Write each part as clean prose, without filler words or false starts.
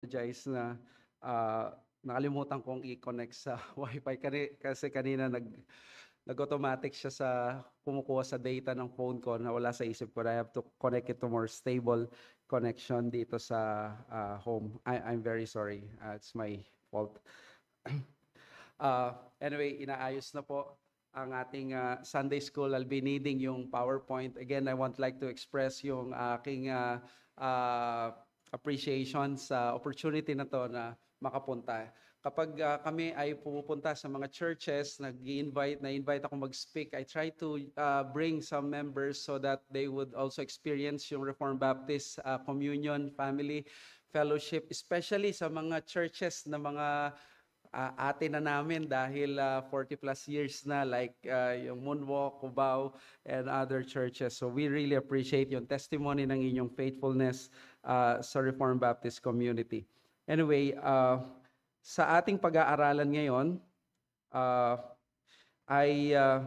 Apologize na, nakalimutan kong i-connect sa Wi-Fi kasi kanina nag-automatic siya sa kumukuha sa data ng phone ko na wala sa isip ko na I have to connect it to more stable connection dito sa, home. I'm very sorry, it's my fault. Anyway, inaayos na po ang ating, Sunday school. I'll be needing yung PowerPoint. Again, I want like to express yung aking, appreciation sa opportunity na 'to na makapunta. Kapag, kami ay pumupunta sa mga churches, na-invite ako mag-speak, I try to, bring some members so that they would also experience yung Reformed Baptist, communion, family, fellowship, especially sa mga churches na mga ate na namin dahil 40 plus years na like yung Moonwalk, Cubao, and other churches. So we really appreciate yung testimony ng inyong faithfulness sa Reformed Baptist community. Anyway, sa ating pag-aaralan ngayon, uh, I, uh,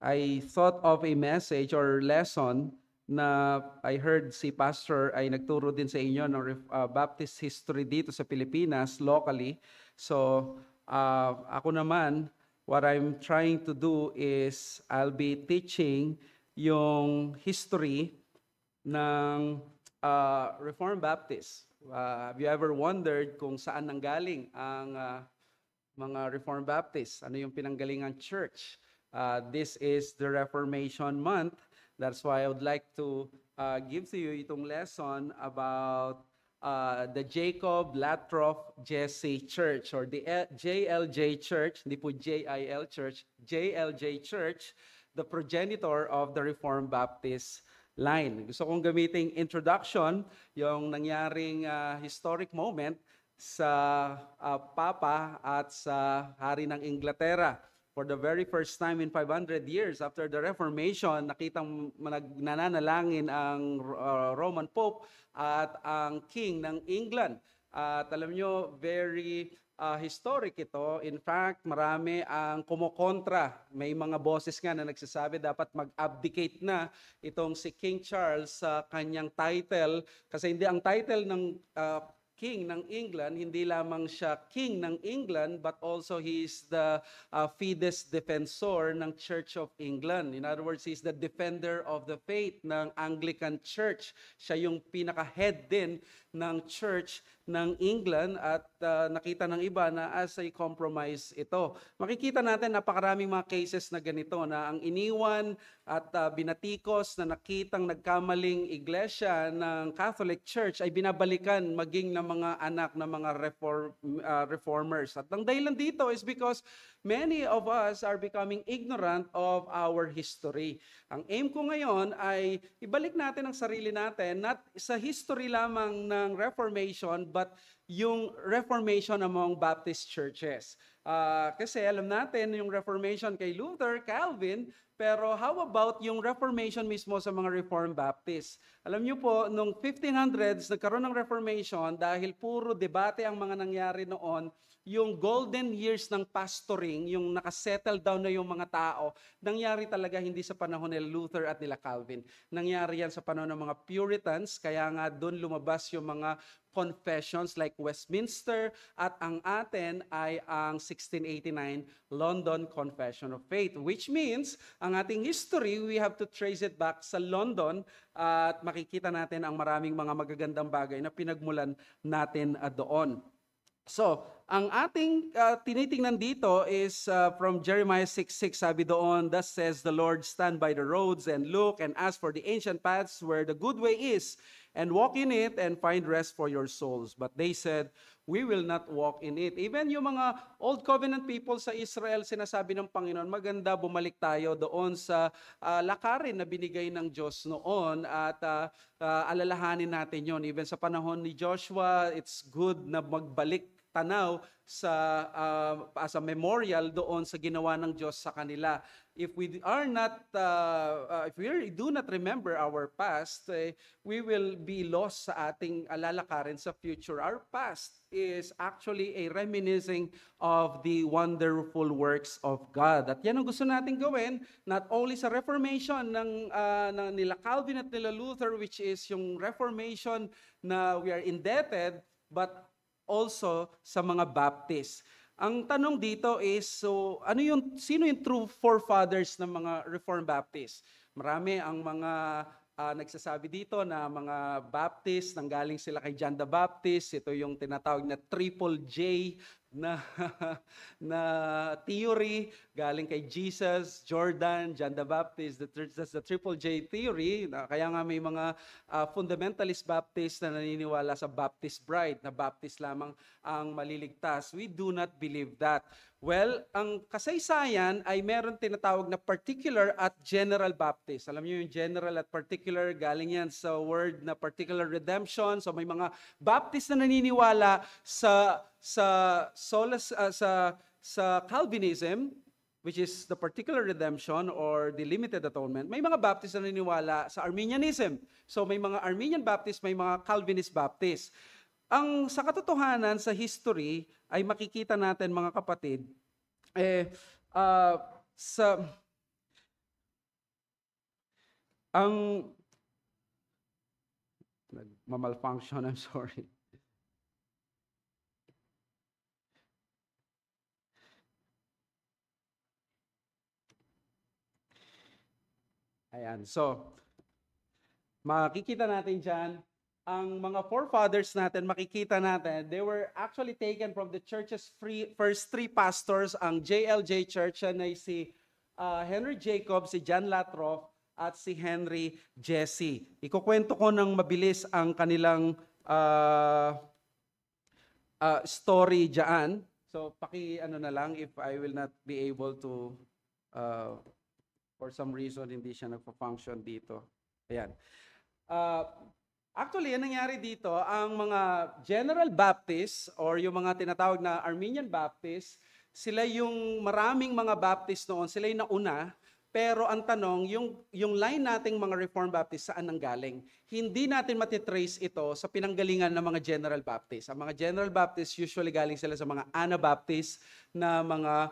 I thought of a message or lesson na I heard si Pastor ay nagturo din sa inyo ng Baptist history dito sa Pilipinas, locally. So, ako naman, what I'm trying to do is I'll be teaching yung history ng Reformed Baptist. Have you ever wondered kung saan nanggaling ang mga Reformed Baptist? Ano yung pinanggalingang church? This is the Reformation Month. That's why I would like to give to you itong lesson about the Jacob Latroff Jesse Church or the JLJ Church, hindi po JIL Church, JLJ Church, the progenitor of the Reformed Baptist line. Gusto kong gamiting introduction, yung nangyaring historic moment sa Papa at sa Hari ng Inglaterra. For the very first time in 500 years after the Reformation, nakitang nananalangin ang Roman Pope at ang King ng England. At alam nyo, very historic ito. In fact, marami ang kumokontra. May mga boses nga na nagsasabi dapat mag-abdicate na itong si King Charles sa kanyang title. Kasi hindi ang title ng King ng England, hindi lamang siya King ng England, but also he is the Fides Defensor ng Church of England. In other words, he is the defender of the faith ng Anglican Church. Siya yung pinaka-head din ng Church ng England at nakita ng iba na as a compromise ito. Makikita natin napakaraming mga cases na ganito na ang iniwan at binatikos na nakitang nagkamaling iglesia ng Catholic Church ay binabalikan maging ng mga anak ng mga reformers. At ang dahilan dito is because many of us are becoming ignorant of our history. Ang aim ko ngayon ay ibalik natin ang sarili natin, not sa history lamang ng Reformation, but yung Reformation among Baptist churches. Kasi alam natin yung Reformation kay Luther, Calvin, pero how about yung Reformation mismo sa mga Reformed Baptists? Alam niyo po, nung 1500s, nagkaroon ng Reformation dahil puro debate ang mga nangyari noon, yung golden years ng pastoring, yung nakasettle down na yung mga tao, nangyari talaga hindi sa panahon nila Luther at nila Calvin. Nangyari yan sa panahon ng mga Puritans, kaya nga doon lumabas yung mga confessions like Westminster at ang atin ay ang 1689 London Confession of Faith, which means ang ating history, we have to trace it back sa London at makikita natin ang maraming mga magagandang bagay na pinagmulan natin doon. So, ang ating tinitingnan dito is from Jeremiah 6:6, sabi doon, "Thus says the Lord, stand by the roads and look and ask for the ancient paths where the good way is, and walk in it and find rest for your souls. But they said, we will not walk in it." Even yung mga Old Covenant people sa Israel, sinasabi ng Panginoon, maganda bumalik tayo doon sa lakarin na binigay ng Diyos noon at alalahanin natin yon. Even sa panahon ni Joshua, it's good na magbalik tanaw sa as a memorial doon sa ginawa ng Diyos sa kanila. If we do not remember our past, we will be lost sa ating lalakarin sa future. Our past is actually a reminiscing of the wonderful works of God. At yan ang gusto natin gawin, not only sa Reformation ng nila Calvin at nila Luther, which is yung Reformation na we are indebted, but also sa mga Baptist. Ang tanong dito is, so sino yung true forefathers ng mga Reformed Baptist? Marami ang mga nagsasabi dito na mga Baptist, nanggaling sila kay John the Baptist. Ito yung tinatawag na Triple J na na theory galing kay Jesus, Jordan, John the Baptist. That's the Triple J theory. Kaya nga may mga fundamentalist Baptist na naniniwala sa Baptist bride, na Baptist lamang ang maliligtas. We do not believe that. Well, ang kasaysayan ay meron tinatawag na particular at general Baptist. Alam niyo yung general at particular, galing yan sa word na particular redemption. So may mga Baptist na naniniwala sa Calvinism, which is the particular redemption or the limited atonement. May mga Baptist na naniniwala sa Arminianism. So may mga Arminian Baptist, may mga Calvinist Baptist. Sa katotohanan, sa history, ay makikita natin mga kapatid, malfunction, I'm sorry. Ayan, so, makikita natin dyan, ang mga forefathers natin, makikita natin, they were actually taken from the church's first three pastors, ang JLJ Church, na si Henry Jacob, si John Latroff, at si Henry Jesse. Ikukwento ko ng mabilis ang kanilang story dyan. So, na lang if I will not be able to, for some reason, hindi siya nagpa-function dito. Ayan. Actually, ang nangyari dito, ang mga General Baptist or yung mga tinatawag na Arminian Baptist, sila yung maraming mga Baptist noon, sila yung nauna, pero ang tanong, yung line nating mga Reformed Baptist, saan nanggaling? Hindi natin matitrace ito sa pinanggalingan ng mga General Baptist. Ang mga General Baptist, usually galing sila sa mga Anabaptist na mga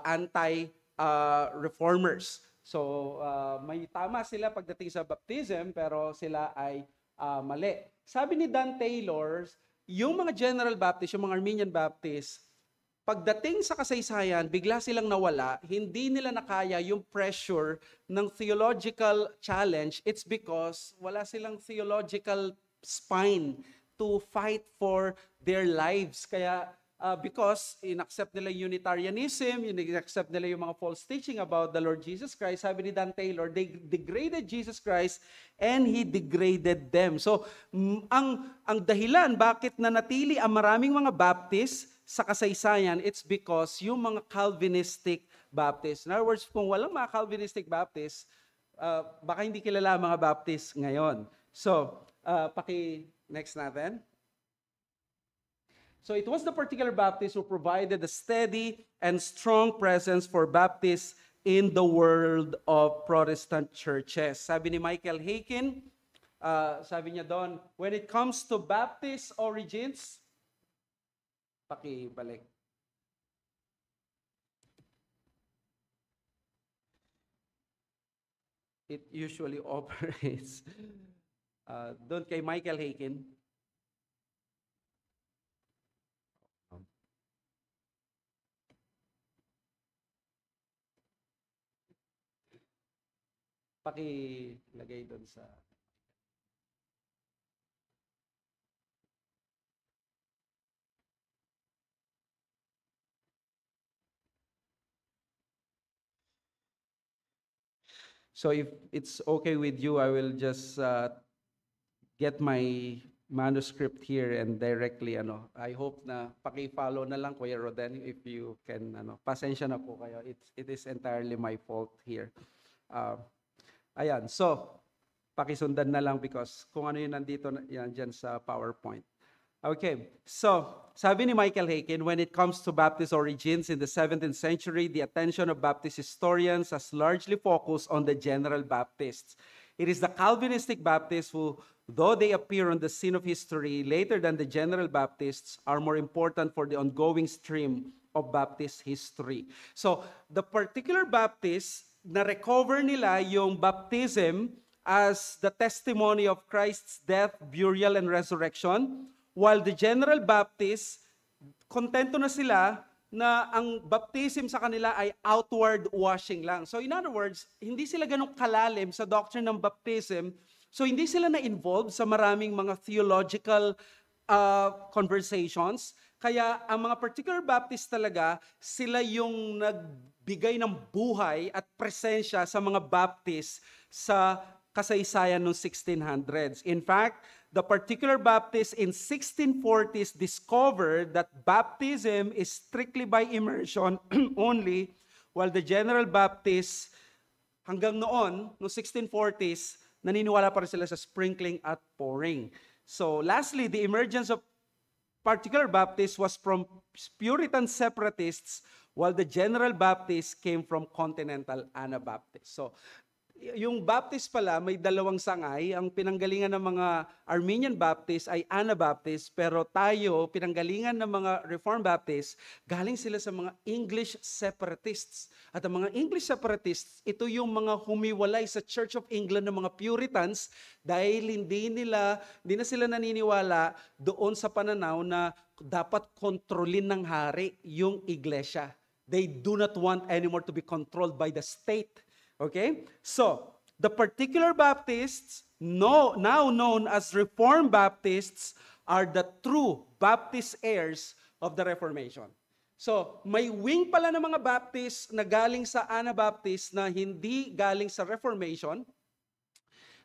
anti-reformers. So, may tama sila pagdating sa baptism, pero sila ay mali. Sabi ni Dan Taylor, yung mga General Baptist, yung mga Arminian Baptist, pagdating sa kasaysayan, bigla silang nawala, hindi nila nakaya yung pressure ng theological challenge. It's because wala silang theological spine to fight for their lives. Kaya because inaccept nila Unitarianism, inaccept nila yung mga false teaching about the Lord Jesus Christ, sabi ni Dan Taylor, they degraded Jesus Christ and He degraded them. So, ang dahilan bakit nanatili ang maraming mga Baptist sa kasaysayan, it's because yung mga Calvinistic Baptist. In other words, kung walang mga Calvinistic Baptist, baka hindi kilala mga Baptist ngayon. So, next natin. So it was the particular Baptist who provided a steady and strong presence for Baptists in the world of Protestant churches. Sabi ni Michael Haykin, sabi niya doon, when it comes to Baptist origins, pakibalik. It usually operates. Doon kay Michael Haykin. Pakilagay doon sa... So if it's okay with you, I will just get my manuscript here and directly, I hope na paki-follow na lang, Kuya Roden, if you can, pasensya na po kayo. It is entirely my fault here. Ayan, so, pakisundan na lang because kung ano yung nandito yan dyan sa PowerPoint. Okay, so sabi ni Michael Haykin, when it comes to Baptist origins in the 17th century, the attention of Baptist historians has largely focused on the general Baptists. It is the Calvinistic Baptists who, though they appear on the scene of history later than the general Baptists, are more important for the ongoing stream of Baptist history. So, the particular Baptists, na-recover nila yung baptism as the testimony of Christ's death, burial, and resurrection, while the general Baptists, kontento na sila na ang baptism sa kanila ay outward washing lang. So in other words, hindi sila ganun kalalim sa doctrine ng baptism. So hindi sila na-involved sa maraming mga theological conversations. Kaya ang mga particular Baptist talaga, sila yung nagbigay ng buhay at presensya sa mga Baptist sa kasaysayan ng 1600s. In fact, the particular Baptists in 1640s discovered that baptism is strictly by immersion only, while the general Baptists hanggang noon, no 1640s, naniniwala pa rin sila sa sprinkling at pouring. So lastly, the emergence of particular Baptists was from Puritan separatists, while the general Baptists came from continental Anabaptists. So yung Baptist pala, may dalawang sangay. Ang pinanggalingan ng mga Armenian Baptist ay Anabaptist, pero tayo, pinanggalingan ng mga Reformed Baptist, galing sila sa mga English separatists. At ang mga English separatists, ito yung mga humiwalay sa Church of England ng mga Puritans dahil hindi na sila naniniwala doon sa pananaw na dapat kontrolin ng hari yung iglesia. They do not want anymore to be controlled by the state. Okay? So, the particular Baptists, now known as Reformed Baptists, are the true Baptist heirs of the Reformation. So, may wing pala ng mga Baptists na galing sa Anabaptist na hindi galing sa Reformation.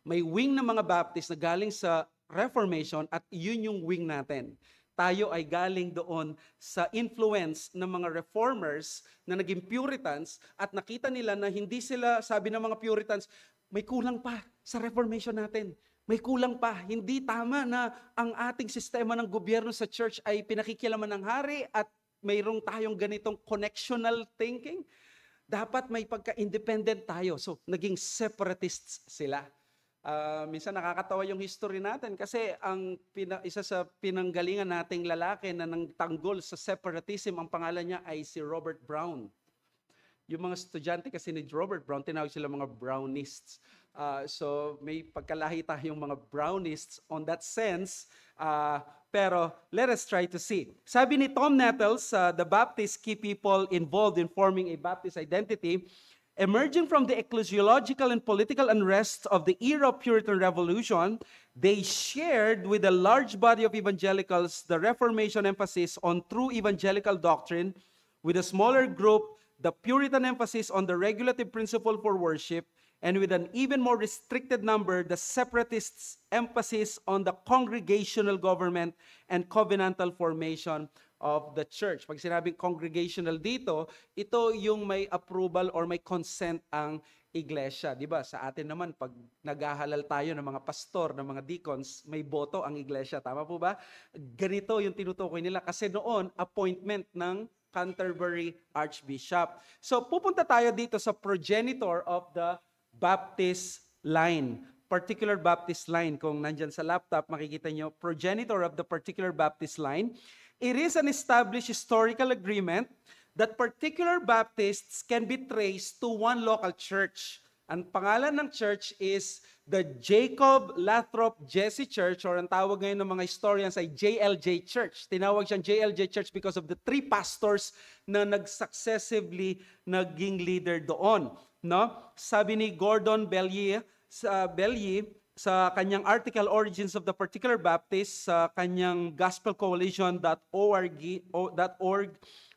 May wing ng mga Baptists na galing sa Reformation at yun yung wing natin. Tayo ay galing doon sa influence ng mga reformers na naging Puritans at nakita nila na hindi sila, sabi ng mga Puritans, may kulang pa sa Reformation natin. May kulang pa. Hindi tama na ang ating sistema ng gobyerno sa church ay pinakikialaman ng hari at mayroong tayong ganitong connectional thinking. Dapat may pagka-independent tayo. So, naging separatists sila. Minsan nakakatawa yung history natin kasi ang isa sa pinanggalingan nating lalaki na nangtanggol sa separatism, ang pangalan niya ay si Robert Brown. Yung mga estudyante kasi ni Robert Brown, tinawag sila mga Brownists. So may pagkalahi tayong mga Brownists on that sense, pero let us try to see. Sabi ni Tom Nettles, the Baptist key people involved in forming a Baptist identity, emerging from the ecclesiological and political unrest of the era of Puritan Revolution, they shared with a large body of evangelicals the Reformation emphasis on true evangelical doctrine, with a smaller group, the Puritan emphasis on the regulative principle for worship, and with an even more restricted number, the separatists' emphasis on the congregational government and covenantal formation of the church. Pag sinabing congregational dito, ito yung may approval or may consent ang iglesia. Diba? Sa atin naman, pag naghahalal tayo ng mga pastor, ng mga deacons, may boto ang iglesia. Tama po ba? Ganito yung tinutukoy nila. Kasi noon, appointment ng Canterbury Archbishop. So, pupunta tayo dito sa progenitor of the Baptist line. Particular Baptist line. Kung nandyan sa laptop, makikita nyo, progenitor of the particular Baptist line. It is an established historical agreement that particular Baptists can be traced to one local church. Ang pangalan ng church is the Jacob Lathrop Jesse Church, or ang tawag ngayon ng mga historians ay JLJ Church. Tinawag siyang JLJ Church because of the 3 pastors na nag-successively naging leader doon. No? Sabi ni Gordon Bellier sa kanyang article, Origins of the Particular Baptist, sa kanyang gospelcoalition.org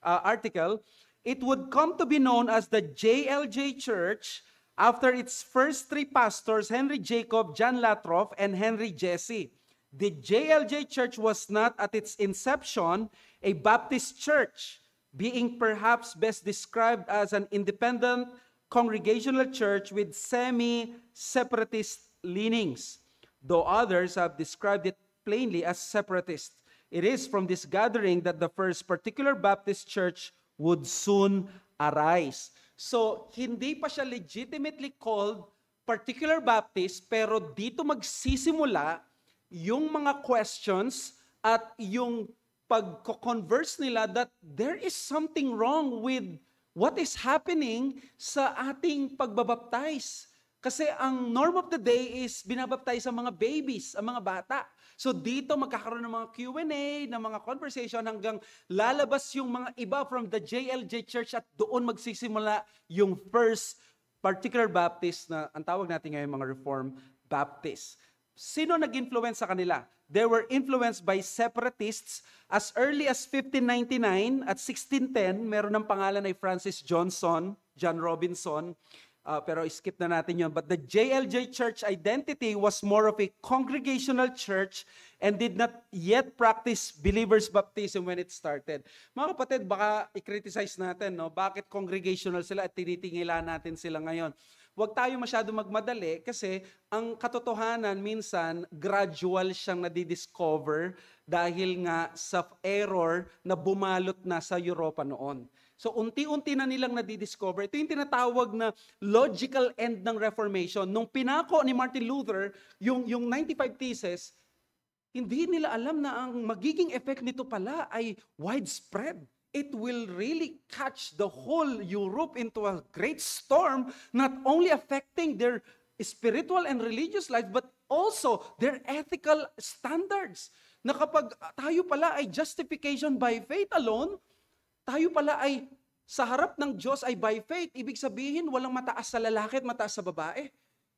article, it would come to be known as the JLJ Church after its first 3 pastors, Henry Jacob, John Lathrop, and Henry Jesse. The JLJ Church was not at its inception a Baptist church, being perhaps best described as an independent congregational church with semi-separatist leanings, though others have described it plainly as separatist. It is from this gathering that the first particular Baptist church would soon arise. So, hindi pa siya legitimately called particular Baptist, pero dito magsisimula yung mga questions at yung pag-converse nila that there is something wrong with what is happening sa ating pagbabaptize. Kasi ang norm of the day is binabaptize ang mga babies, ang mga bata. So dito magkakaroon ng mga Q&A, ng mga conversation hanggang lalabas yung mga iba from the JLJ Church at doon magsisimula yung first particular Baptist na ang tawag natin ngayon mga Reformed Baptist. Sino nag-influence sa kanila? They were influenced by separatists as early as 1599 at 1610. Meron ng pangalan ay Francis John Robinson. Pero skip na natin yun. But the JLJ Church identity was more of a congregational church and did not yet practice believers' baptism when it started. Mga kapatid, baka i-criticize natin, no? Bakit congregational sila at tinitingilan natin sila ngayon? Huwag tayo masyado magmadali kasi ang katotohanan minsan gradual siyang nadidiscover dahil nga sa error na bumalot na sa Europa noon. So unti-unti na nilang nadidiscover. Ito yung tinatawag na logical end ng Reformation. Nung pinako ni Martin Luther, yung 95 Theses, hindi nila alam na ang magiging effect nito pala ay widespread. It will really catch the whole Europe into a great storm, not only affecting their spiritual and religious life, but also their ethical standards. Na kapag tayo pala ay justification by faith alone, tayo pala ay sa harap ng Diyos ay by faith. Ibig sabihin, walang mataas sa lalaki at mataas sa babae.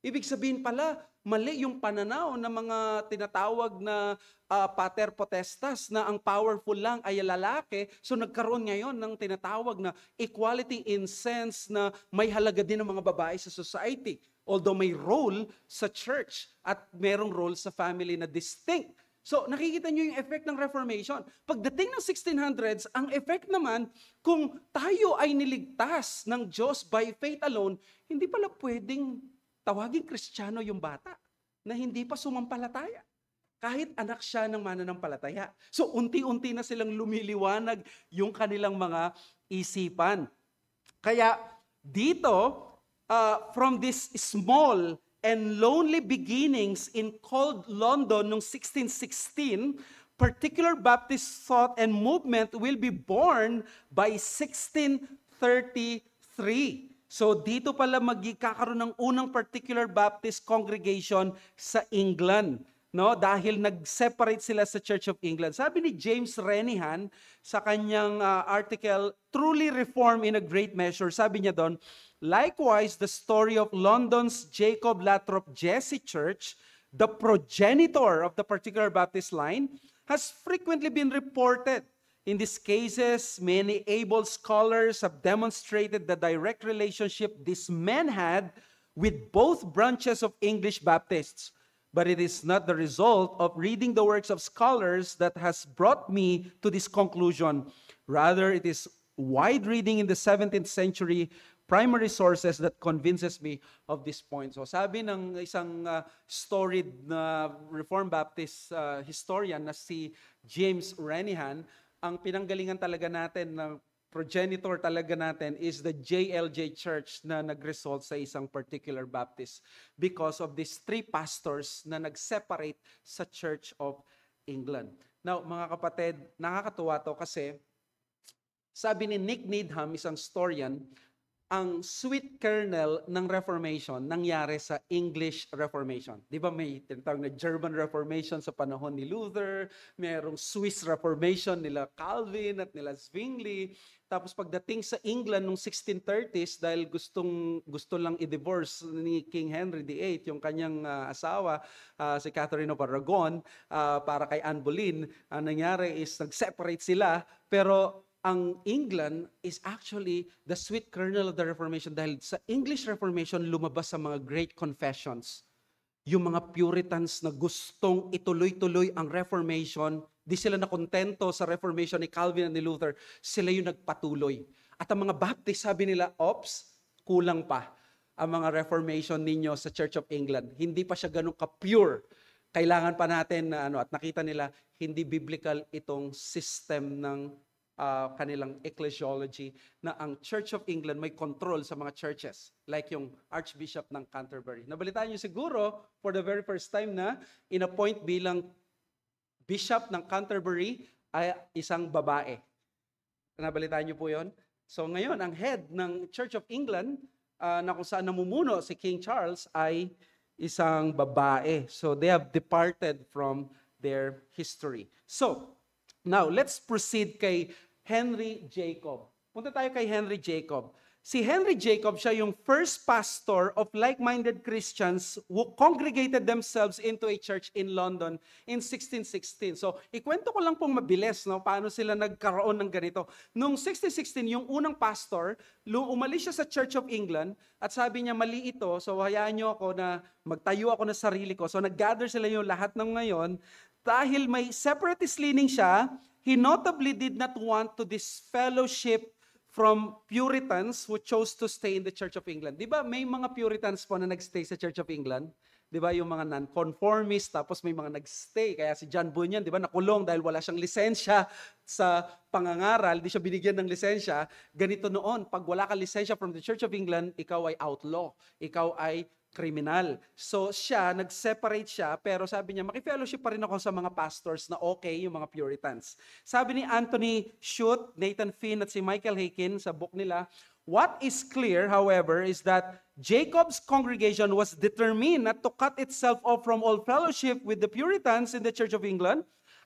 Ibig sabihin pala, mali yung pananaw ng mga tinatawag na pater potestas na ang powerful lang ay lalaki. So nagkaroon ngayon ng tinatawag na equality in sense na may halaga din ng mga babae sa society. Although may role sa church at merong role sa family na distinct. So, nakikita nyo yung effect ng Reformation. Pagdating ng 1600s, ang effect naman, kung tayo ay niligtas ng Diyos by faith alone, hindi pala pwedeng tawaging Kristiyano yung bata na hindi pa sumampalataya. Kahit anak siya ng mananampalataya. So, unti-unti na silang lumiliwanag yung kanilang mga isipan. Kaya, dito, from this small and lonely beginnings in cold London noong 1616, particular Baptist thought and movement will be born by 1633. So dito pala magkakaroon ng unang particular Baptist congregation sa England. No, dahil nag-separate sila sa Church of England. Sabi ni James Renihan sa kanyang article, Truly Reformed in a Great Measure, sabi niya doon, likewise, the story of London's Jacob Lathrop Jesse Church, the progenitor of the particular Baptist line, has frequently been reported. In these cases, many able scholars have demonstrated the direct relationship these men had with both branches of English Baptists. But it is not the result of reading the works of scholars that has brought me to this conclusion. Rather, it is wide reading in the 17th century primary sources that convinces me of this point. So sabi ng isang storied na Reformed Baptist historian na si James Renihan, ang pinanggalingan talaga natin ng progenitor talaga natin is the JLJ Church na nag-result sa isang particular Baptist because of these three pastors na nag-separate sa Church of England. Now, mga kapatid, nakakatuwa to kasi sabi ni Nick Needham, isang historian, ang sweet kernel ng Reformation nangyari sa English Reformation. Di ba may tinatawag na German Reformation sa panahon ni Luther, mayroong Swiss Reformation nila Calvin at nila Zwingli. Tapos pagdating sa England noong 1630s, dahil gusto lang i-divorce ni King Henry VIII, yung kanyang asawa, si Catherine of Aragon, para kay Anne Boleyn, ang nangyari is nag-separate sila, pero ang England is actually the sweet kernel of the Reformation dahil sa English Reformation lumabas sa mga great confessions. Yung mga Puritans na gustong ituloy-tuloy ang Reformation, di sila nakontento sa Reformation ni Calvin at ni Luther, sila yung nagpatuloy. At ang mga Baptist, sabi nila, ops, kulang pa ang mga Reformation ninyo sa Church of England. Hindi pa siya ganun ka-pure kailangan pa natin na at nakita nila hindi biblical itong system ng kanilang ecclesiology na ang Church of England may control sa mga churches like yung Archbishop ng Canterbury. Nabalitaan niyo siguro for the very first time na in-appoint bilang Bishop ng Canterbury ay isang babae. Nabalitaan niyo po 'yon? So ngayon ang head ng Church of England na kung saan namumuno si King Charles ay isang babae. So they have departed from their history. So now let's proceed kay Henry Jacob. Punta tayo kay Henry Jacob. Si Henry Jacob, siya yung first pastor of like-minded Christians who congregated themselves into a church in London in 1616. So, ikwento ko lang pong mabilis, no, paano sila nagkaroon ng ganito. Noong 1616, yung unang pastor, umalis siya sa Church of England at sabi niya, mali ito, so hayaan niyo ako na magtayo ako ng sarili ko. So, nag-gather sila yung lahat ng ngayon. Dahil may separatist leaning siya, he notably did not want to disfellowship from Puritans who chose to stay in the Church of England. Di ba may mga Puritans po na nagstay sa Church of England? Di ba yung mga non-conformist, tapos may mga nagstay. Kaya si John Bunyan, di ba nakulong dahil wala siyang lisensya sa pangangaral, di siya binigyan ng lisensya. Ganito noon, pag wala kang lisensya from the Church of England, ikaw ay outlaw, ikaw ay kriminal. So siya, nag-separate siya, pero sabi niya, makifellowship pa rin ako sa mga pastors na okay, yung mga Puritans. Sabi ni Anthony Shute, Nathan Finn at si Michael Haykin sa book nila, what is clear, however, is that Jacob's congregation was determined not to cut itself off from all fellowship with the Puritans in the Church of England.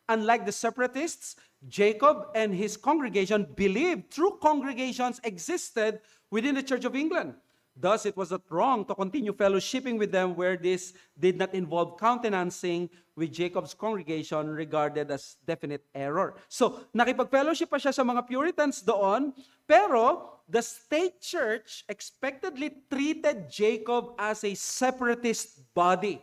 Unlike the separatists, Jacob and his congregation believed true congregations existed within the Church of England. Thus, it was not wrong to continue fellowshipping with them where this did not involve countenancing with Jacob's congregation regarded as definite error. So, nakipag-fellowship pa siya sa mga Puritans doon, pero the state church expectedly treated Jacob as a separatist body.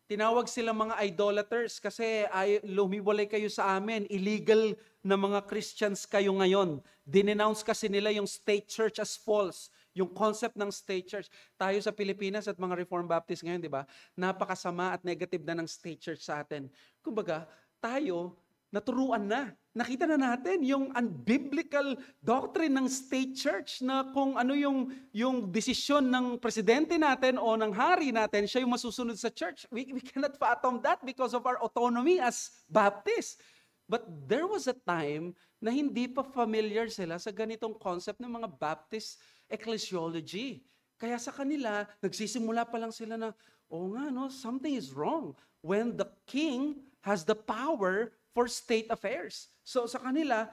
Tinawag sila mga idolaters kasi ay lumiwalay kayo sa amin, illegal na mga Christians kayo ngayon. Dinenounce kasi nila yung state church as false. Yung concept ng state church. Tayo sa Pilipinas at mga Reformed Baptist ngayon, di ba? Napakasama at negative na ng state church sa atin. Kumbaga, tayo, naturuan na. Nakita na natin yung unbiblical doctrine ng state church na kung ano yung desisyon ng presidente natin o ng hari natin, siya yung masusunod sa church. We cannot fathom that because of our autonomy as Baptists. But there was a time na hindi pa familiar sila sa ganitong concept ng mga Baptist ecclesiology. Kaya sa kanila, nagsisimula pa lang sila na, nga, no, something is wrong when the king has the power for state affairs. So sa kanila,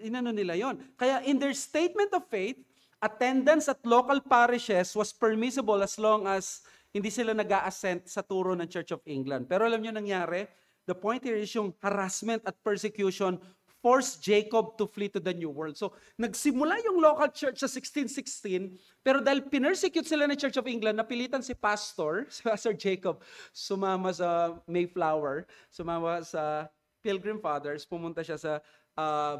inano nila yon. Kaya in their statement of faith, attendance at local parishes was permissible as long as hindi sila nag-a-assent sa turo ng Church of England. Pero alam nyo nangyari, the point here is yung harassment at persecution forced Jacob to flee to the New World. So, nagsimula yung local church sa 1616, pero dahil pinersecute sila ng Church of England, napilitan si Pastor Jacob, sumama sa Mayflower, sumama sa Pilgrim Fathers, pumunta siya sa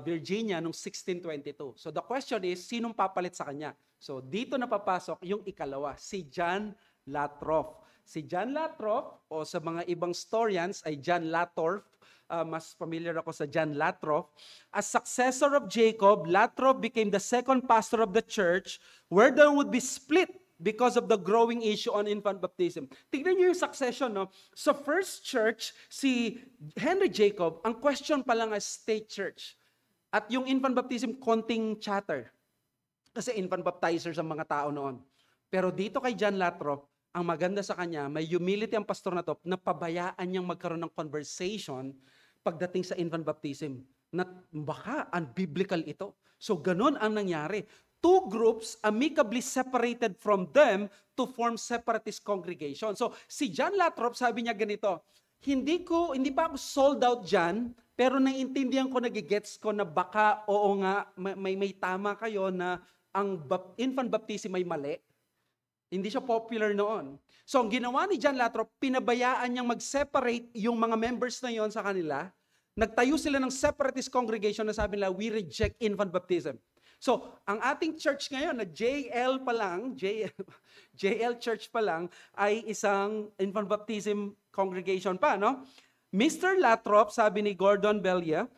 Virginia noong 1622. So, the question is, sinong papalit sa kanya? So, dito napapasok yung ikalawa, si John Latrobe. Si John Latrobe, o sa mga ibang historians ay John Latorf, mas familiar ako sa John Latrobe. As successor of Jacob, Latrobe became the second pastor of the church where there would be split because of the growing issue on infant baptism. Tignan niyo yung succession, no? Sa first church, si Henry Jacob, ang question pa lang ay state church. At yung infant baptism, konting chatter. Kasi infant baptizers ang mga tao noon. Pero dito kay John Latrobe, ang maganda sa kanya, may humility ang pastor na to, na pabayaan niyang magkaroon ng conversation pagdating sa infant baptism. Na baka unbiblical ito. So ganun ang nangyari. Two groups amicably separated from them to form separatist congregation. So si John Latrobe, sabi niya ganito, hindi pa ako sold out dyan, pero naiintindihan ko, nagigets ko na baka, oo nga, may tama kayo na ang infant baptism ay mali. Hindi siya popular noon. So, ang ginawa ni John Latrobe, pinabayaan niyang mag-separate yung mga members na yon sa kanila. Nagtayo sila ng separatist congregation na sabi nila, we reject infant baptism. So, ang ating church ngayon na JL pa lang, JL Church pa lang, ay isang infant baptism congregation pa, no? Mr. Latrop, sabi ni Gordon Belia,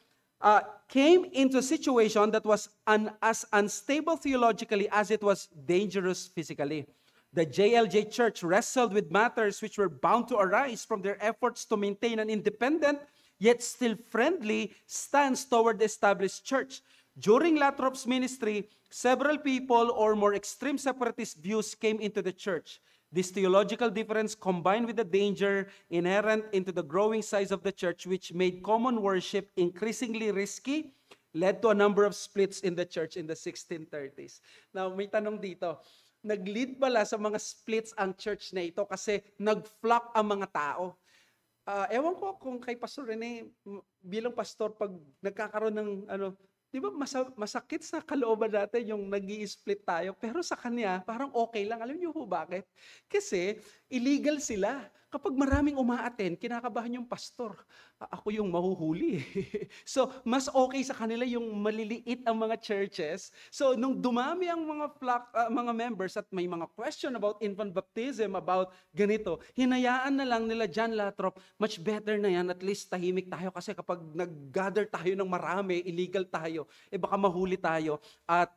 came into a situation that was as unstable theologically as it was dangerous physically. The JLJ Church wrestled with matters which were bound to arise from their efforts to maintain an independent yet still friendly stance toward the established church. During Latrop's ministry, several people or more extreme separatist views came into the church. This theological difference combined with the danger inherent into the growing size of the church, which made common worship increasingly risky, led to a number of splits in the church in the 1630s. Now, may tanong dito. Nag-lead bala sa mga splits ang church na ito kasi nag-flock ang mga tao? Ewan ko kung kay Pastor Rene, bilang pastor, pag nagkakaroon ng di ba masakit sa kalooban natin yung nag-i-split tayo, pero sa kanya parang okay lang. Alam niyo ho bakit? Kasi illegal sila. Kapag maraming umaattend, kinakabahan yung pastor. Ako yung mahuhuli. So, mas okay sa kanila yung maliliit ang mga churches. So, nung dumami ang mga members at may mga question about infant baptism, about ganito, hinayaan na lang nila John Latrop, much better na yan, at least tahimik tayo kasi kapag nag-gather tayo ng marami, illegal tayo, baka mahuli tayo at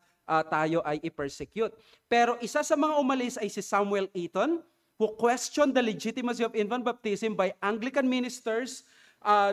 tayo ay i-persecute. Pero isa sa mga umalis ay si Samuel Eaton, who questioned the legitimacy of infant baptism by Anglican ministers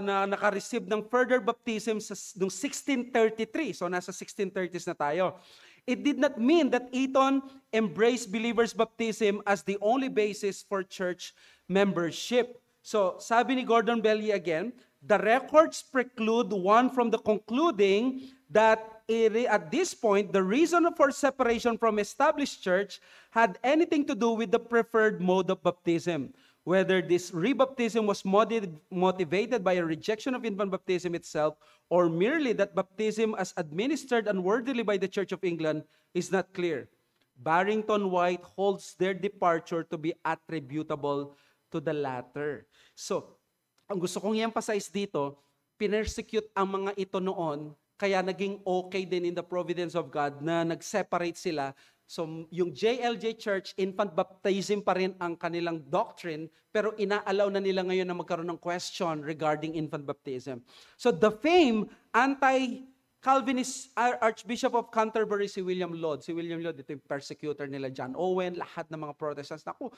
na naka-receive ng further baptism noong 1633. So nasa 1630s na tayo. It did not mean that Eaton embraced believers' baptism as the only basis for church membership. So sabi ni Gordon Belli again, the records preclude one from the concluding that at this point, the reason for separation from established church had anything to do with the preferred mode of baptism. Whether this rebaptism was motivated by a rejection of infant baptism itself or merely that baptism as administered unworthily by the Church of England is not clear. Barrington White holds their departure to be attributable to the latter. So, ang gusto kong i-emphasize dito, pinersecute ang mga ito noon, kaya naging okay din in the providence of God na nag-separate sila. So yung JLJ Church, infant baptism pa rin ang kanilang doctrine, pero ina-allow na nila ngayon na magkaroon ng question regarding infant baptism. So the famed anti-Calvinist Archbishop of Canterbury, si William Laud. Si William Laud, ito yung persecutor nila, John Owen, lahat ng mga Protestants. Naku,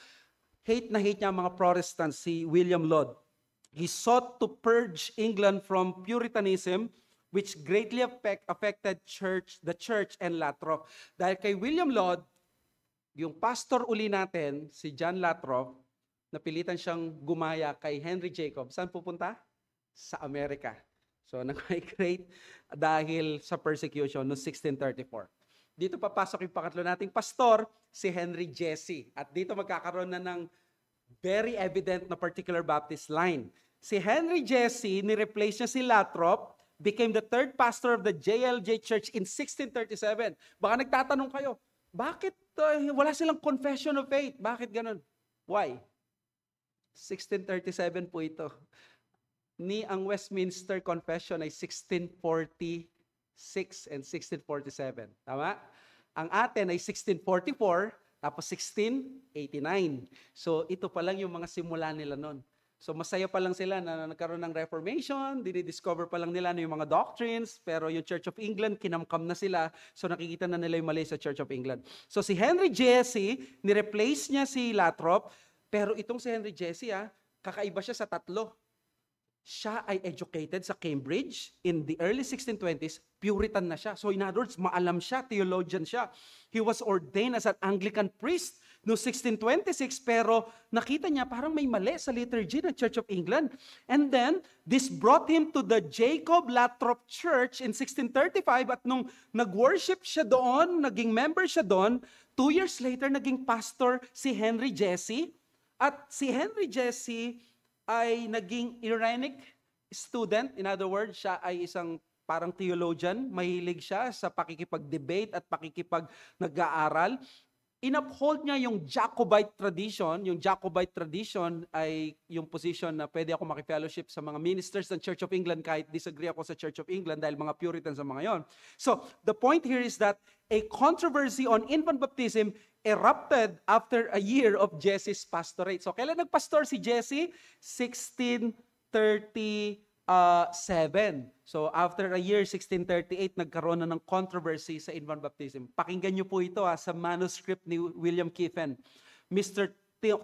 hate na hate niya ang mga Protestants, si William Laud. He sought to purge England from Puritanism, which greatly affected the church and Latrobe. Dahil kay William Laud, yung pastor uli natin, si John Latrobe, napilitan siyang gumaya kay Henry Jacob. Saan pupunta? Sa Amerika. So nag-migrate dahil sa persecution noong 1634. Dito papasok yung pangatlo nating pastor, si Henry Jesse. At dito magkakaroon na ng very evident na particular Baptist line. Si Henry Jesse, ni-replace niya si Latrobe, became the third pastor of the JLJ Church in 1637. Baka nagtatanong kayo, bakit wala silang confession of faith? Bakit ganun? Why? 1637 po ito. Ni ang Westminster Confession ay 1646 and 1647. Tama? Ang atin ay 1644, tapos 1689. So ito pa lang yung mga simula nila nun. So masaya pa lang sila na nagkaroon ng Reformation, dinidiscover pa lang nila yung mga doctrines, pero yung Church of England, kinamkam na sila, so nakikita na nila yung mali sa Church of England. So si Henry Jesse, ni-replace niya si Latrobe, pero itong si Henry Jesse, kakaiba siya sa tatlo. Siya ay educated sa Cambridge in the early 1620s, Puritan na siya. So in other words, maalam siya, theologian siya. He was ordained as an Anglican priest no 1626, pero nakita niya parang may mali sa liturgy ng Church of England. And then, this brought him to the Jacob Latrobe Church in 1635, at nung nag-worship siya doon, naging member siya doon, 2 years later, naging pastor si Henry Jesse. At si Henry Jesse ay naging Irenic student. In other words, siya ay isang parang theologian. Mahilig siya sa pakikipag-debate at pakikipag-nag-aaral. inuphold niya yung Jacobite tradition. Yung Jacobite tradition ay yung position na pwede ako makifellowship sa mga ministers ng Church of England kahit disagree ako sa Church of England dahil mga Puritans ang mga yon. So, the point here is that a controversy on infant baptism erupted after a year of Jesse's pastorate. So, kailan nagpastor si Jesse? 1637. So, after a year, 1638, nagkaroon na ng controversy sa infant baptism. Pakinggan niyo po ito sa manuscript ni William Kiffen. Mr.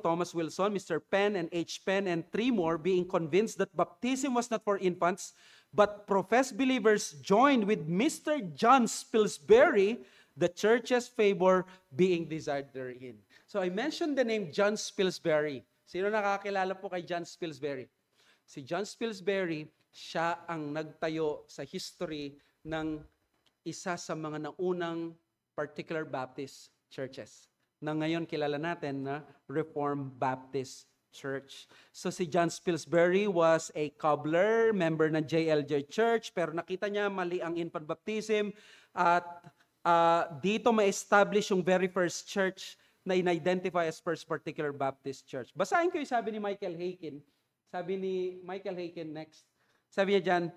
Thomas Wilson, Mr. Penn, and H. Penn, and three more being convinced that baptism was not for infants, but professed believers joined with Mr. John Spilsbury, the church's favor being desired therein. So, I mentioned the name John Spilsbury. Sino nakakilala po kay John Spilsbury? Si John Spilsbury, siya ang nagtayo sa history ng isa sa mga naunang particular Baptist churches na ngayon kilala natin na Reformed Baptist Church. So si John Spilsbury was a cobbler, member ng JLJ Church, pero nakita niya mali ang infant baptism at dito ma-establish yung very first church na in-identify as First Particular Baptist Church. Basahin ko yung sabi ni Michael Haykin. Sabi ni Michael Haykin next. Sabi niya dyan,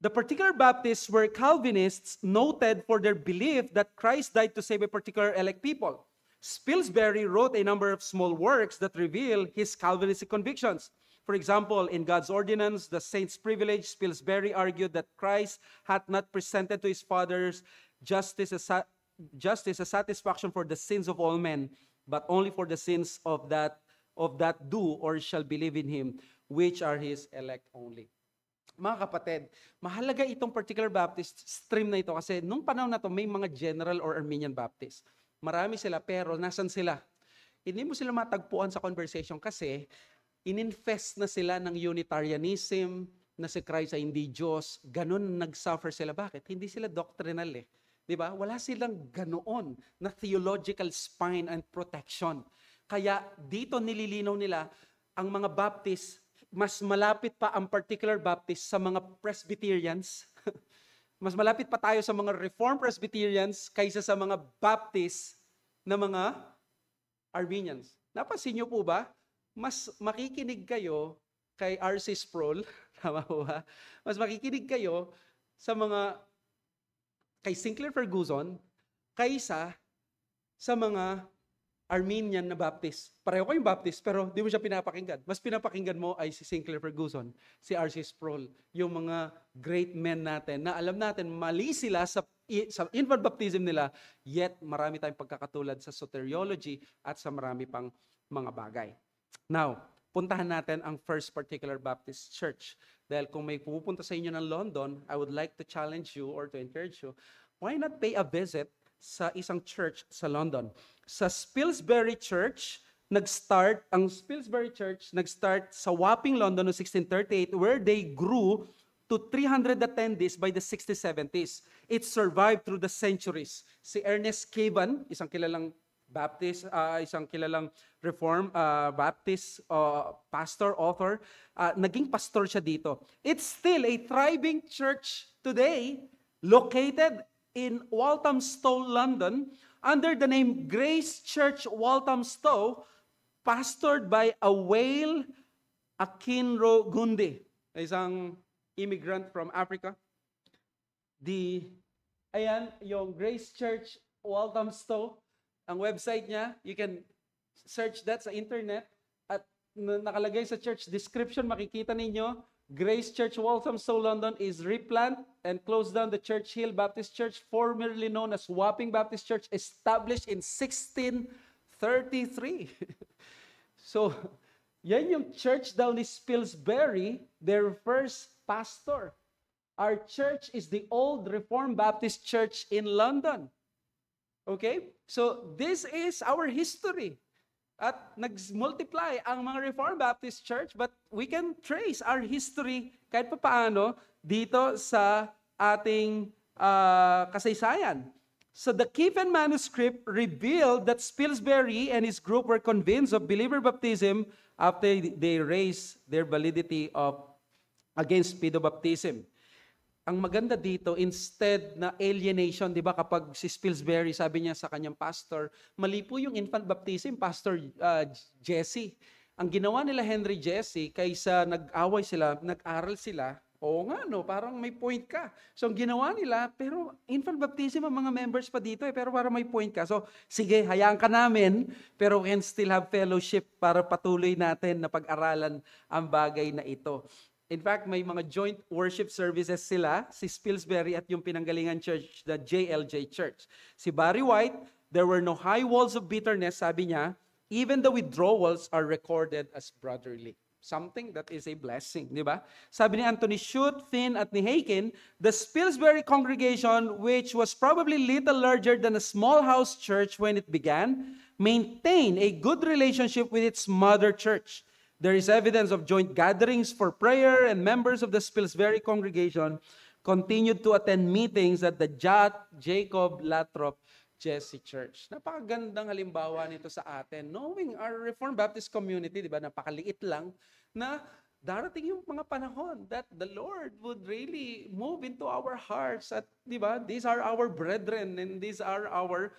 the particular Baptists were Calvinists noted for their belief that Christ died to save a particular elect people. Spilsbury wrote a number of small works that reveal his Calvinistic convictions. For example, in God's Ordinance, the Saint's Privilege, Spilsbury argued that Christ had not presented to his fathers justice as satisfaction for the sins of all men, but only for the sins of that do or shall believe in him, which are his elect only. Mga kapatid, mahalaga itong particular Baptist stream na ito kasi nung panahon na to may mga General or Arminian Baptist. Marami sila pero nasan sila? Hindi mo sila matagpuan sa conversation kasi ininfest na sila ng Unitarianism, na si Christ ay hindi Diyos. Ganun nag-suffer sila. Bakit? Hindi sila doctrinal eh. Diba? Wala silang ganoon na theological spine and protection. Kaya dito nililinaw nila ang mga Baptist, mas malapit pa ang particular Baptist sa mga Presbyterians. Mas malapit pa tayo sa mga Reformed Presbyterians kaysa sa mga Baptist na mga Arminians. Napansin niyo po ba? Mas makikinig kayo kay R.C. Sproul, tama po ba? Mas makikinig kayo sa mga kay Sinclair Ferguson kaysa sa mga Arminian na Baptist. Pareho kayong Baptist, pero di mo siya pinapakinggan. Mas pinapakinggan mo ay si Sinclair Ferguson, si R.C. Sproul, yung mga great men natin na alam natin mali sila sa infant baptism nila, yet marami tayong pagkakatulad sa soteriology at sa marami pang mga bagay. Now, puntahan natin ang First Particular Baptist Church. Dahil kung may pupunta sa inyo ng London, I would like to challenge you or to encourage you, why not pay a visit sa isang church sa London? Sa Spilsbury Church, ang Spilsbury Church nag-start sa Wapping, London noong 1638 where they grew to 300 attendees by the 60s, 70s. It survived through the centuries. Si Ernest Cavan, isang kilalang Baptist, isang kilalang Reformed Baptist pastor, author, naging pastor siya dito. It's still a thriving church today located in Walthamstow, London, under the name Grace Church Walthamstow, pastored by a Whale Akinro Gundy, isang immigrant from Africa. Ayan, yung Grace Church Walthamstow, ang website niya, you can search that sa internet, at nakalagay sa church description, makikita ninyo, Grace Church Walthamstow, London is replant and closed down the Church Hill Baptist Church, formerly known as Wapping Baptist Church, established in 1633. So, yan yung church down in Spilsbury, their first pastor. Our church is the old Reformed Baptist Church in London. Okay? So, this is our history. At nag-multiply ang mga Reformed Baptist Church, but we can trace our history kahit pa paano dito sa ating kasaysayan. So the Kiffen manuscript revealed that Spilsbury and his group were convinced of believer baptism after they raised their validity against pedobaptism. ang maganda dito, instead na alienation, di ba, kapag si Spilsbury, sabi niya sa kanyang pastor, mali po yung infant baptism, Pastor Jesse. Ang ginawa nila Henry Jesse, kaysa nag-away sila, nag-aral sila, oo nga, no, parang may point ka. So, ang ginawa nila, pero infant baptism ang mga members pa dito, pero parang may point ka. So, sige, hayaan ka namin, pero we can still have fellowship para patuloy natin na pag-aralan ang bagay na ito. In fact, may mga joint worship services sila, si Spilsbury at yung pinanggalingan church, the JLJ Church. Si Barry White, there were no high walls of bitterness, sabi niya, even the withdrawals are recorded as brotherly. Something that is a blessing, di ba? Sabi ni Anthony Shute, Finn, at ni Haken, the Spilsbury congregation, which was probably little larger than a small house church when it began, maintained a good relationship with its mother church. There is evidence of joint gatherings for prayer, and members of the Spilsbury congregation continued to attend meetings at the Jacob Lathrop Jesse Church. Napakagandang halimbawa nito sa atin. Knowing our Reformed Baptist community, di ba, napakaliit lang, na darating yung mga panahon that the Lord would really move into our hearts at, di ba, these are our brethren and these are our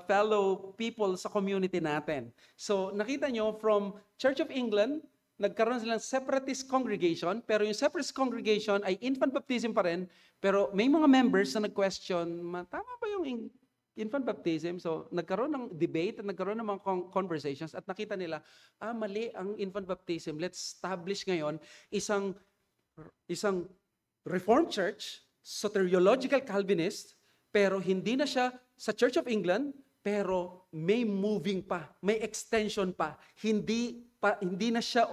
fellow people sa community natin. So, nakita nyo, from Church of England, nagkaroon silang separatist congregation, pero yung separatist congregation ay infant baptism pa rin, pero may mga members na nag-question, tama ba yung infant baptism? So, nagkaroon ng debate at nagkaroon ng mga conversations at nakita nila, mali ang infant baptism. Let's establish ngayon isang Reformed Church, soteriological Calvinist, pero hindi na siya sa Church of England, pero may moving pa, may extension pa. Hindi na siya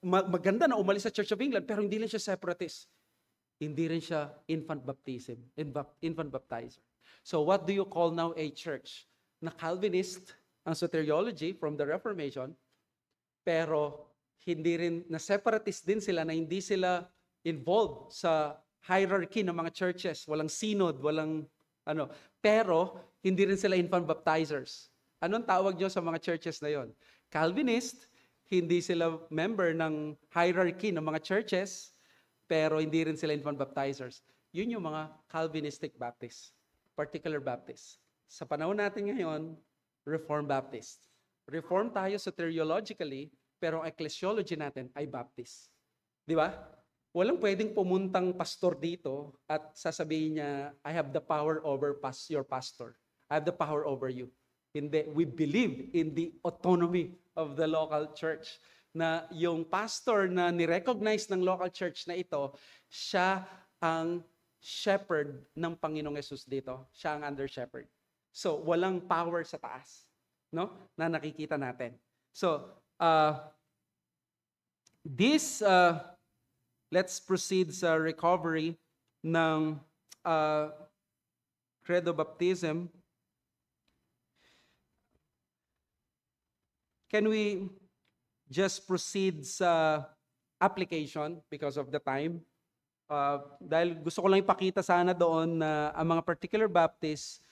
maganda na umalis sa Church of England, pero hindi rin siya separatist. Hindi rin siya infant baptizer. So what do you call now a church? Na Calvinist ang soteriology from the Reformation, pero hindi rin, na separatist din sila, na hindi sila involved sa hierarchy ng mga churches. Walang synod, walang pero hindi rin sila infant baptizers. Anong tawag nyo sa mga churches na yon? Calvinist, hindi sila member ng hierarchy ng mga churches, pero hindi rin sila infant baptizers. Yun yung mga Calvinistic Baptist, particular Baptist. Sa panahon natin ngayon, Reformed Baptist. Reformed tayo soteriologically, pero ang ecclesiology natin ay Baptist. Di ba? Walang pwedeng pumuntang pastor dito at sasabihin niya, I have the power over your pastor. I have the power over you. Hindi. We believe in the autonomy of the local church. Na yung pastor na nirecognize ng local church na ito, siya ang shepherd ng Panginoong Yesus dito. Siya ang under shepherd. So, walang power sa taas, no? Na nakikita natin. So, let's proceed sa recovery ng credo baptism. Can we just proceed sa application because of the time? Dahil gusto ko lang ipakita sana doon na ang mga particular Baptists,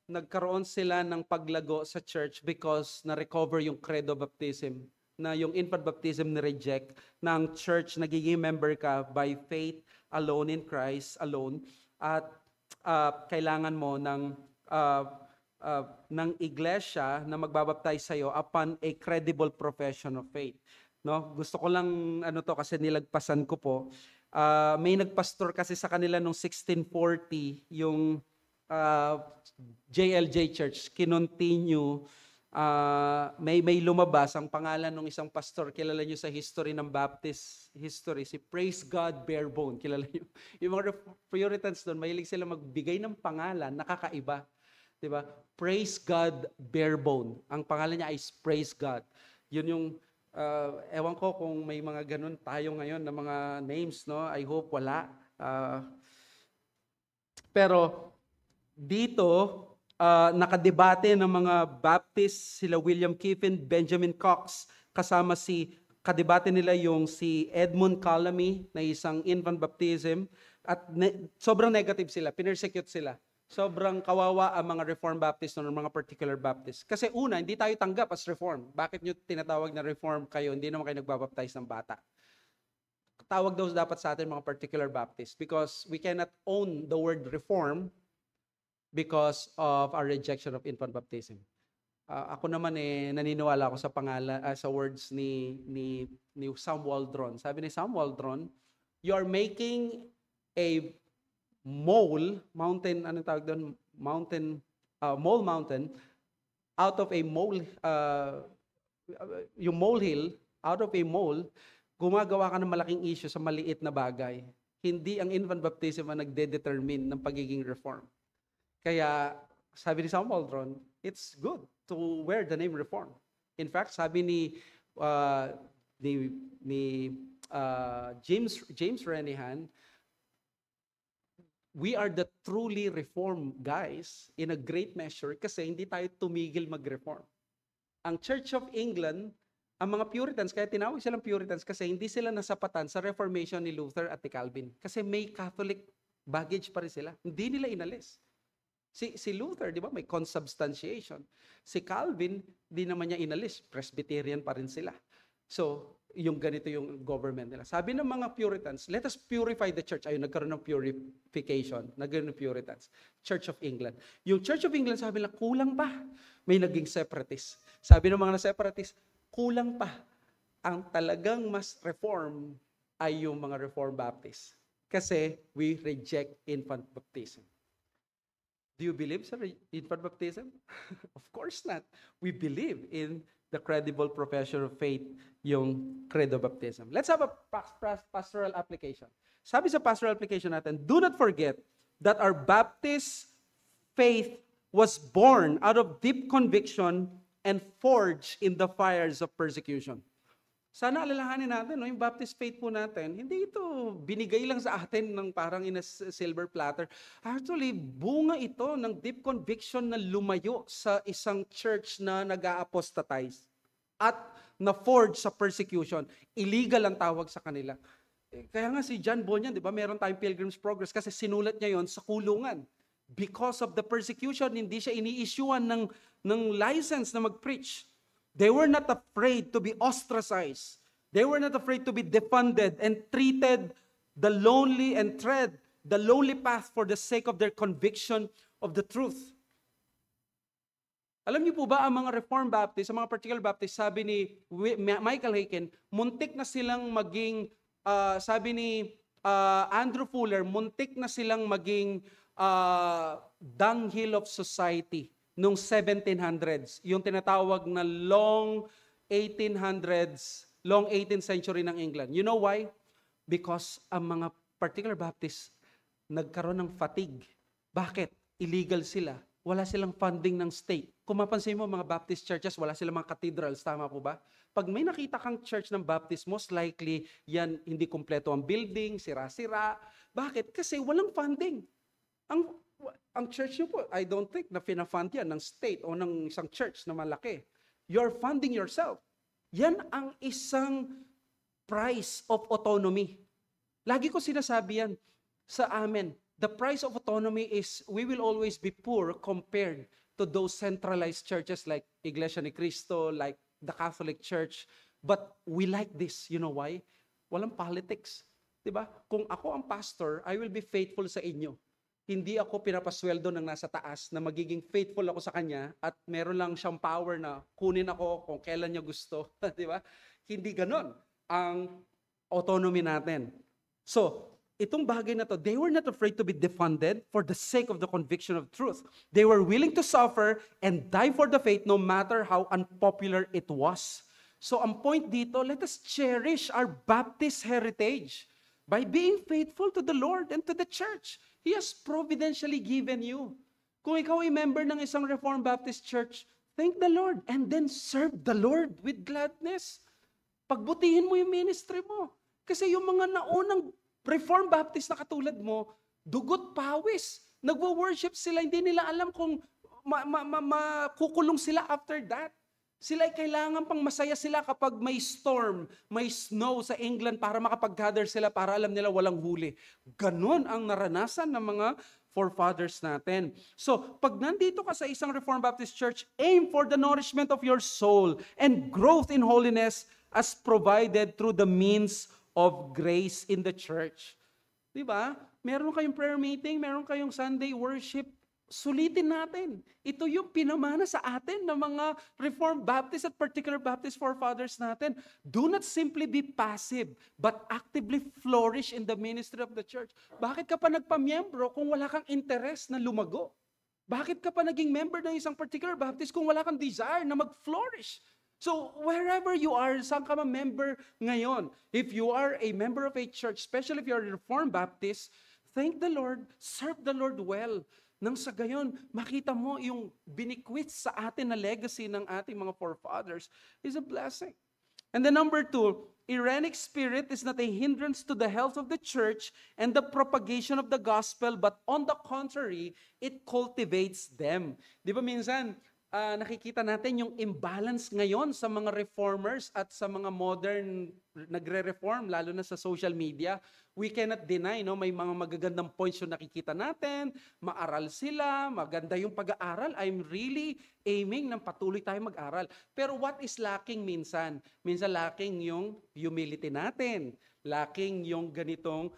nagkaroon sila ng paglago sa church because na-recover yung credo baptism, na yung infant baptism ni-reject, na ang church nagiging member ka by faith alone in Christ alone, at kailangan mo ng iglesia na magbabaptize sa'yo upon a credible profession of faith. No? Gusto ko lang kasi nilagpasan ko po. May nagpastor kasi sa kanila nung 1640, yung JLJ Church, kinontinue. May lumabas ang pangalan ng isang pastor, kilala nyo sa history ng Baptist history, si Praise God Barebone, kilala nyo. Yung mga Puritans doon, mahilig sila magbigay ng pangalan, nakakaiba. Diba? Praise God Barebone. Ang pangalan niya ay Praise God. Yun yung, ewan ko kung may mga ganun tayo ngayon na mga names, no? I hope wala. Pero dito, nakadebate ng mga Baptist, sila William Kiffin, Benjamin Cox, kasama kadebate nila yung si Edmund Calamy na isang infant baptism, at sobrang negative sila, pinersecute sila. Sobrang kawawa ang mga Reformed Baptist o mga particular Baptist. Kasi una, hindi tayo tanggap as Reformed. Bakit nyo tinatawag na Reformed kayo? Hindi naman kayo nagbabaptize ng bata. tawag daw dapat sa atin mga particular Baptist because we cannot own the word reform because of our rejection of infant baptism. Ako naman naniniwala ako sa pangalan sa words ni Sam Waldron. Sabi ni Sam Waldron, you are making a mountain, anong tawag doon? Mole mountain out of a mole, yung molehill, out of a mole, gumagawa ka ng malaking issue sa maliit na bagay. Hindi ang infant baptism ang nagde-determine ng pagiging reform. Kaya, sabi ni Sam Waldron, it's good to wear the name reform. In fact, sabi ni James Renihan, we are the truly reformed guys in a great measure kasi hindi tayo tumigil mag-reform. Ang Church of England, ang mga Puritans, kaya tinawag silang Puritans kasi hindi sila nasapatan sa Reformation ni Luther at ni Calvin. Kasi may Catholic baggage pa rin sila. Hindi nila inalis. Si Luther, di ba, may consubstantiation. Si Calvin, di naman niya inalis. Presbyterian pa rin sila. So, yung ganito yung government nila. Sabi ng mga Puritans, let us purify the church. Ayun, nagkaroon ng purification. Nagkaroon ng Puritans. Church of England. Yung Church of England, sabi nila, kulang pa. May naging separatist. Sabi ng mga separatist, kulang pa. Ang talagang mas reform ay yung mga Reformed Baptists. Kasi we reject infant baptism. Do you believe sa infant baptism? Of course not. We believe in the credible profession of faith, yung credo baptism. Let's have a pastoral application. Sabi sa pastoral application natin, do not forget that our Baptist faith was born out of deep conviction and forged in the fires of persecution. Sana alalahanin natin, no, yung Baptist faith po natin, hindi ito binigay lang sa atin ng parang in a silver platter. Actually, bunga ito ng deep conviction na lumayo sa isang church na nag-a-apostatize at na-forge sa persecution. Illegal ang tawag sa kanila. Kaya nga si John Bunyan, di ba, meron tayong Pilgrim's Progress kasi sinulat niya yon sa kulungan. Because of the persecution, hindi siya ini-issuean ng license na mag-preach. They were not afraid to be ostracized. They were not afraid to be defunded and treated the lonely and tread the lonely path for the sake of their conviction of the truth. Alam niyo po ba ang mga Reformed Baptists, ang mga particular Baptists, sabi ni Michael Haykin, muntik na silang maging, sabi ni Andrew Fuller, muntik na silang maging dunghill of society noong 1700s, yung tinatawag na long 1800s, long 18th century ng England. You know why? Because ang mga particular Baptists nagkaroon ng fatigue. Bakit? Illegal sila. Wala silang funding ng state. Kung mapansin mo, mga Baptist churches, wala silang mga cathedrals. Tama po ba? Pag may nakita kang church ng Baptist, most likely, yan hindi kumpleto ang building, sira-sira. Bakit? Kasi walang funding. Ang church nyo po, I don't think na fina-fund yan ng state o ng isang church na malaki. You're funding yourself. Yan ang isang price of autonomy. Lagi ko sinasabi yan sa amin. The price of autonomy is we will always be poor compared to those centralized churches like Iglesia ni Cristo, like the Catholic Church. But we like this. You know why? Walang politics. Diba? Kung ako ang pastor, I will be faithful sa inyo. Hindi ako pinapasweldo ng nasa taas na magiging faithful ako sa kanya at meron lang siyang power na kunin ako kung kailan niya gusto. Di ba? Hindi ganon ang autonomy natin. So, itong bagay na to, they were not afraid to be defunded for the sake of the conviction of truth. They were willing to suffer and die for the faith no matter how unpopular it was. So, ang point dito, let us cherish our Baptist heritage by being faithful to the Lord and to the church. He has providentially given you. Kung ikaw ay member ng isang Reformed Baptist Church, thank the Lord and then serve the Lord with gladness. Pagbutihin mo yung ministry mo. Kasi yung mga naunang Reformed Baptist na katulad mo, dugot pawis. Nagwo-worship sila, hindi nila alam kung makukulong sila after that. Sila ay kailangan pang masaya sila kapag may storm, may snow sa England para makapag-gather sila para alam nila walang huli. Ganon ang naranasan ng mga forefathers natin. So, pag nandito ka sa isang Reformed Baptist Church, aim for the nourishment of your soul and growth in holiness as provided through the means of grace in the church. Di ba? Meron kayong prayer meeting, meron kayong Sunday worship, sulitin natin. Ito yung pinamana sa atin ng mga Reformed Baptist at particular Baptist forefathers natin. Do not simply be passive, but actively flourish in the ministry of the church. Bakit ka pa nagpamiyembro kung wala kang interest na lumago? Bakit ka pa naging member ng isang particular Baptist kung wala kang desire na mag-flourish? So, wherever you are, saan ka member ngayon? If you are a member of a church, especially if you are a Reformed Baptist, thank the Lord, serve the Lord well. Nang sa gayon, makita mo yung binikwit sa atin na legacy ng ating mga forefathers is a blessing. And then number 2, Irenic spirit is not a hindrance to the health of the church and the propagation of the gospel, but on the contrary, it cultivates them. Di ba minsan, nakikita natin yung imbalance ngayon sa mga reformers at sa mga modern nagre-reform, lalo na sa social media. We cannot deny, no? May mga magagandang points yung nakikita natin, maaral sila, maganda yung pag-aaral. I'm really aiming ng patuloy tayo mag-aral. Pero what is lacking minsan? Minsan lacking yung humility natin, lacking yung ganitong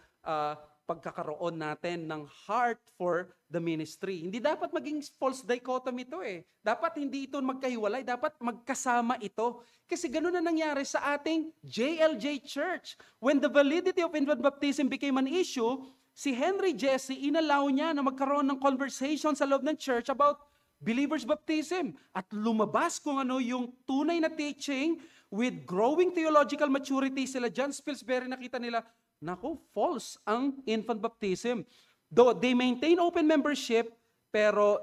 pagkakaroon natin ng heart for the ministry. Hindi dapat maging false dichotomy ito eh. Dapat hindi ito magkahiwalay, dapat magkasama ito. Kasi ganoon na nangyari sa ating JLJ Church. When the validity of infant baptism became an issue, si Henry Jesse, inalaw niya na magkaroon ng conversation sa loob ng church about believers' baptism. At lumabas kung ano yung tunay na teaching with growing theological maturity. Sila John Spilsbury, nakita nila, naku, false ang infant baptism. Though they maintain open membership, pero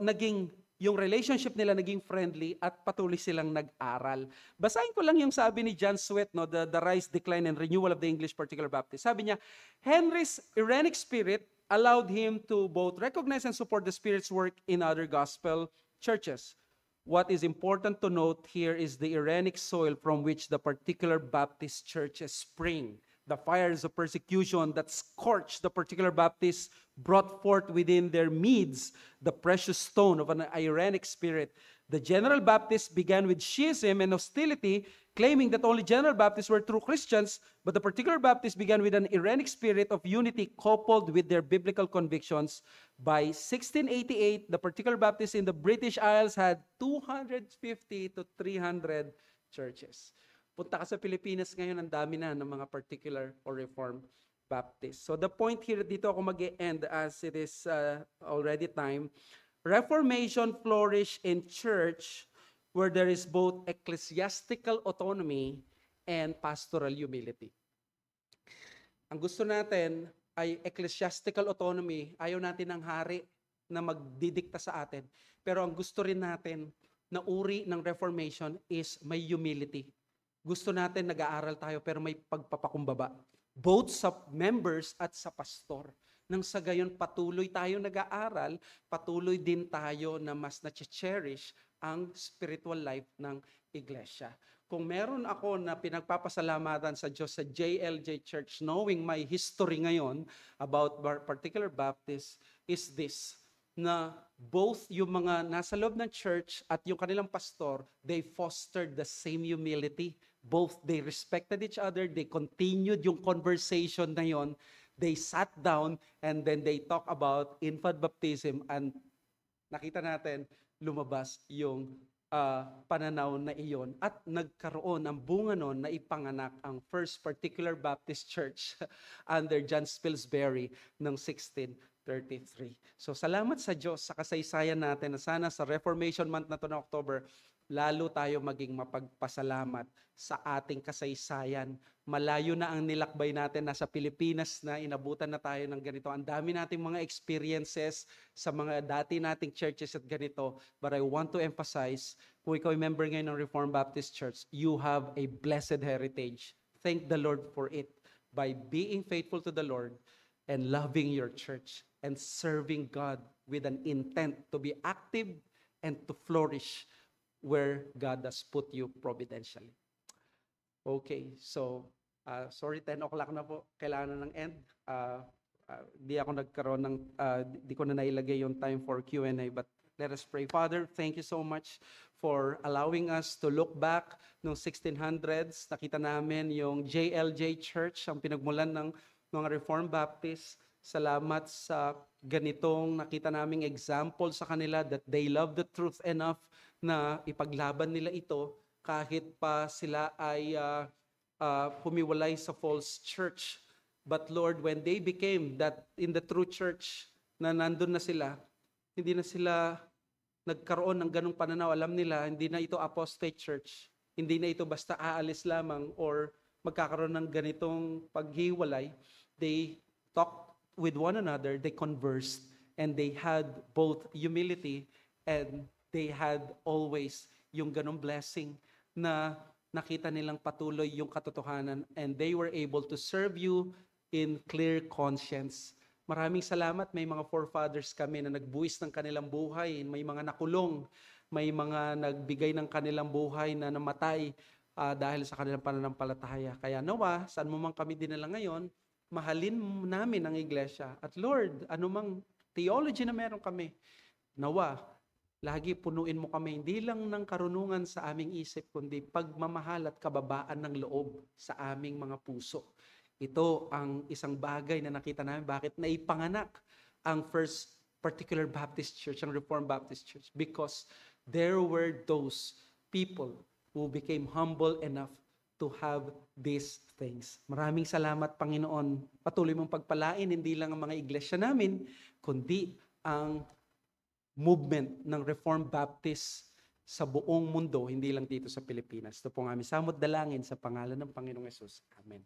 yung relationship nila naging friendly at patuloy silang nag-aral. Basahin ko lang yung sabi ni John Swett, no, the Rise, Decline, and Renewal of the English Particular Baptist. Sabi niya, Henry's Irenic spirit allowed him to both recognize and support the Spirit's work in other gospel churches. What is important to note here is the Irenic soil from which the particular Baptist churches spring. The fires of persecution that scorched the particular Baptists brought forth within their midst the precious stone of an Irenic spirit. The General Baptists began with schism and hostility, claiming that only General Baptists were true Christians, but the particular Baptists began with an Irenic spirit of unity coupled with their biblical convictions. By 1688, the particular Baptists in the British Isles had 250 to 300 churches. Punta ka sa Pilipinas ngayon, ang dami na ng mga particular or Reformed Baptist. So the point here, dito ako mag-e-end as it is already time. Reformation flourished in church where there is both ecclesiastical autonomy and pastoral humility. Ang gusto natin ay ecclesiastical autonomy. Ayaw natin ng hari na magdidikta sa atin. Pero ang gusto rin natin na uri ng Reformation is may humility. Gusto natin nag-aaral tayo pero may pagpapakumbaba. Both sa members at sa pastor. Nang sa gayon patuloy tayo nag-aaral, patuloy din tayo na mas na-cherish ang spiritual life ng iglesia. Kung meron ako na pinagpapasalamatan sa Diyos sa JLJ Church, knowing my history ngayon about particular Baptist, is this, na both yung mga nasa loob ng church at yung kanilang pastor, they fostered the same humility. Both they respected each other, they continued yung conversation na yon, they sat down and then they talk about infant baptism and nakita natin lumabas yung pananaw na iyon at nagkaroon ng bunga nun na ipanganak ang First Particular Baptist Church under John Spilsbury ng 1633. So salamat sa Diyos sa kasaysayan natin na sana sa Reformation Month na to na October, lalo tayo maging mapagpasalamat sa ating kasaysayan. Malayo na ang nilakbay natin, nasa Pilipinas na, inabutan na tayo ng ganito. Ang dami nating mga experiences sa mga dati nating churches at ganito. But I want to emphasize, kung ikaw ay member ngayon ng Reformed Baptist Church, you have a blessed heritage. Thank the Lord for it by being faithful to the Lord and loving your church and serving God with an intent to be active and to flourish where God has put you providentially. Okay, so sorry, 10 o'clock na po. Kailangan na ng end. Di ako nagkaroon ng, di ko na nailagay yung time for Q&A, but Let us pray. Father, thank you so much for allowing us to look back noong 1600s. Nakita namin yung JLJ Church, ang pinagmulan ng mga Reformed Baptist. Salamat sa ganitong nakita naming example sa kanila that they love the truth enough na ipaglaban nila ito kahit pa sila ay humiwalay sa false church. But Lord, when they became that in the true church na nandun na sila, hindi na sila nagkaroon ng ganong pananaw. Alam nila, hindi na ito apostate church. Hindi na ito basta aalis lamang or magkakaroon ng ganitong paghiwalay. They talked with one another, they conversed, and they had both humility and they had always yung ganong blessing na nakita nilang patuloy yung katotohanan and they were able to serve you in clear conscience. Maraming salamat, may mga forefathers kami na nagbuwis ng kanilang buhay, may mga nakulong, may mga nagbigay ng kanilang buhay na namatay dahil sa kanilang pananampalataya. Kaya nawa, saan mo man kami dinala ngayon, mahalin namin ang iglesia. At Lord, anumang theology na meron kami, nawa, lagi punuin mo kami, hindi lang ng karunungan sa aming isip, kundi pagmamahal at kababaan ng loob sa aming mga puso. Ito ang isang bagay na nakita namin bakit naipanganak ang First Particular Baptist Church, ang Reformed Baptist Church, because there were those people who became humble enough to have these things. Maraming salamat, Panginoon. Patuloy mong pagpalain, hindi lang ang mga iglesia namin, kundi ang movement ng Reformed Baptist sa buong mundo, hindi lang dito sa Pilipinas. Ito po ang aming samot dalangin sa pangalan ng Panginoong Hesus. Amen.